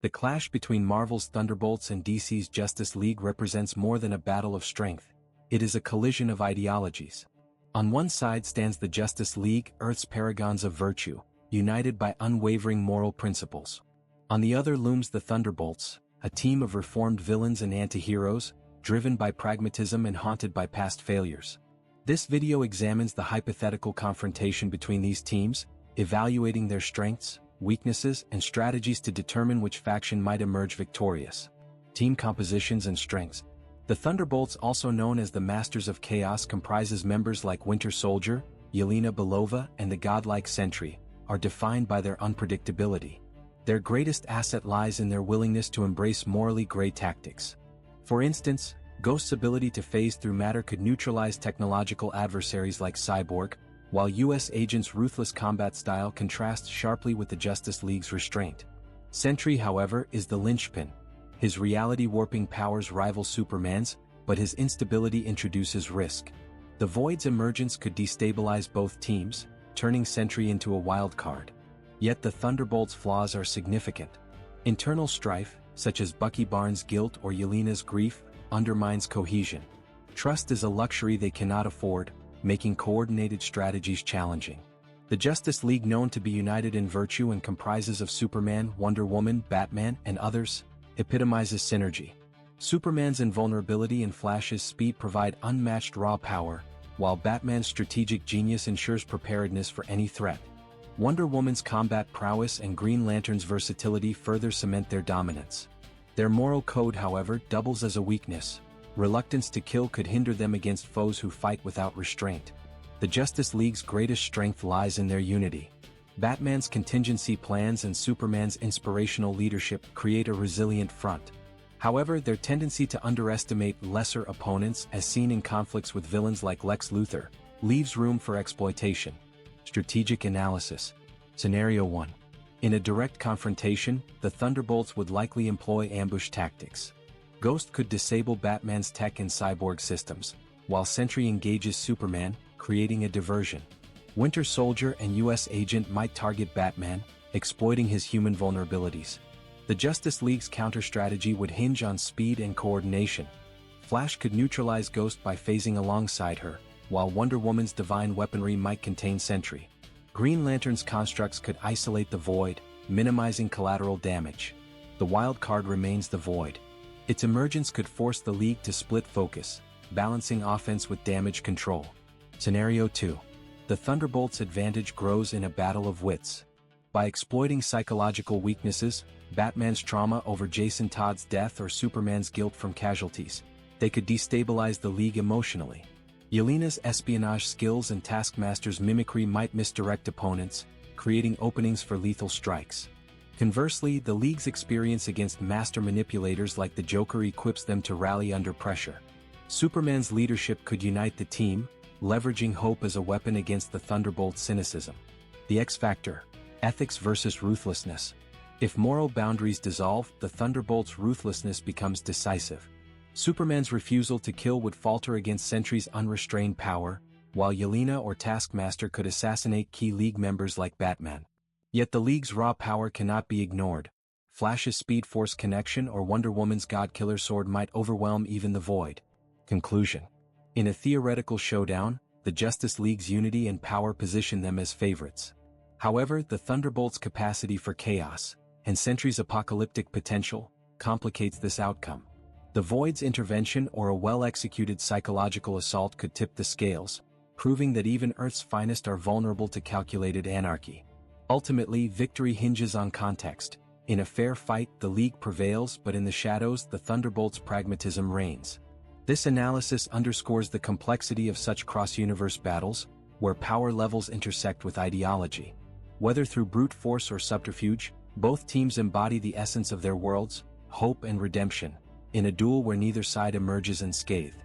The clash between Marvel's Thunderbolts and DC's Justice League represents more than a battle of strength. It is a collision of ideologies. On one side stands the Justice League, Earth's paragons of virtue, united by unwavering moral principles. On the other looms the Thunderbolts, a team of reformed villains and anti-heroes, driven by pragmatism and haunted by past failures. This video examines the hypothetical confrontation between these teams, evaluating their strengths, weaknesses, and strategies to determine which faction might emerge victorious. Team compositions and strengths. The Thunderbolts, also known as the Masters of Chaos, comprises members like Winter Soldier, Yelena Belova, and the godlike Sentry, are defined by their unpredictability. Their greatest asset lies in their willingness to embrace morally gray tactics. For instance, Ghost's ability to phase through matter could neutralize technological adversaries like Cyborg, while US Agent's ruthless combat style contrasts sharply with the Justice League's restraint. Sentry, however, is the linchpin. His reality-warping powers rival Superman's, but his instability introduces risk. The Void's emergence could destabilize both teams, turning Sentry into a wild card. Yet the Thunderbolts' flaws are significant. Internal strife, such as Bucky Barnes' guilt or Yelena's grief, undermines cohesion. Trust is a luxury they cannot afford, making coordinated strategies challenging. The Justice League, known to be united in virtue and comprises of Superman, Wonder Woman, Batman, and others, epitomizes synergy. Superman's invulnerability and Flash's speed provide unmatched raw power, while Batman's strategic genius ensures preparedness for any threat. Wonder Woman's combat prowess and Green Lantern's versatility further cement their dominance. Their moral code, however, doubles as a weakness. Reluctance to kill could hinder them against foes who fight without restraint. The Justice League's greatest strength lies in their unity. Batman's contingency plans and Superman's inspirational leadership create a resilient front. However, their tendency to underestimate lesser opponents, as seen in conflicts with villains like Lex Luthor, leaves room for exploitation. Strategic analysis. Scenario 1. In a direct confrontation, the Thunderbolts would likely employ ambush tactics. Ghost could disable Batman's tech and Cyborg systems, while Sentry engages Superman, creating a diversion. Winter Soldier and US Agent might target Batman, exploiting his human vulnerabilities. The Justice League's counter-strategy would hinge on speed and coordination. Flash could neutralize Ghost by phasing alongside her, while Wonder Woman's divine weaponry might contain Sentry. Green Lantern's constructs could isolate the Void, minimizing collateral damage. The wild card remains the Void. Its emergence could force the League to split focus, balancing offense with damage control. Scenario 2. The Thunderbolts' advantage grows in a battle of wits. By exploiting psychological weaknesses, Batman's trauma over Jason Todd's death or Superman's guilt from casualties, they could destabilize the League emotionally. Yelena's espionage skills and Taskmaster's mimicry might misdirect opponents, creating openings for lethal strikes. Conversely, the League's experience against master manipulators like the Joker equips them to rally under pressure. Superman's leadership could unite the team, leveraging hope as a weapon against the Thunderbolts' cynicism. The X Factor. Ethics versus ruthlessness. If moral boundaries dissolve, the Thunderbolts' ruthlessness becomes decisive. Superman's refusal to kill would falter against Sentry's unrestrained power, while Yelena or Taskmaster could assassinate key League members like Batman. Yet the League's raw power cannot be ignored. Flash's Speed Force connection or Wonder Woman's God-Killer sword might overwhelm even the Void. Conclusion. In a theoretical showdown, the Justice League's unity and power position them as favorites. However, the Thunderbolts' capacity for chaos, and Sentry's apocalyptic potential, complicates this outcome. The Void's intervention or a well-executed psychological assault could tip the scales, proving that even Earth's finest are vulnerable to calculated anarchy. Ultimately, victory hinges on context. In a fair fight, the League prevails, but in the shadows, the Thunderbolts' pragmatism reigns. This analysis underscores the complexity of such cross-universe battles, where power levels intersect with ideology. Whether through brute force or subterfuge, both teams embody the essence of their worlds, hope and redemption, in a duel where neither side emerges unscathed.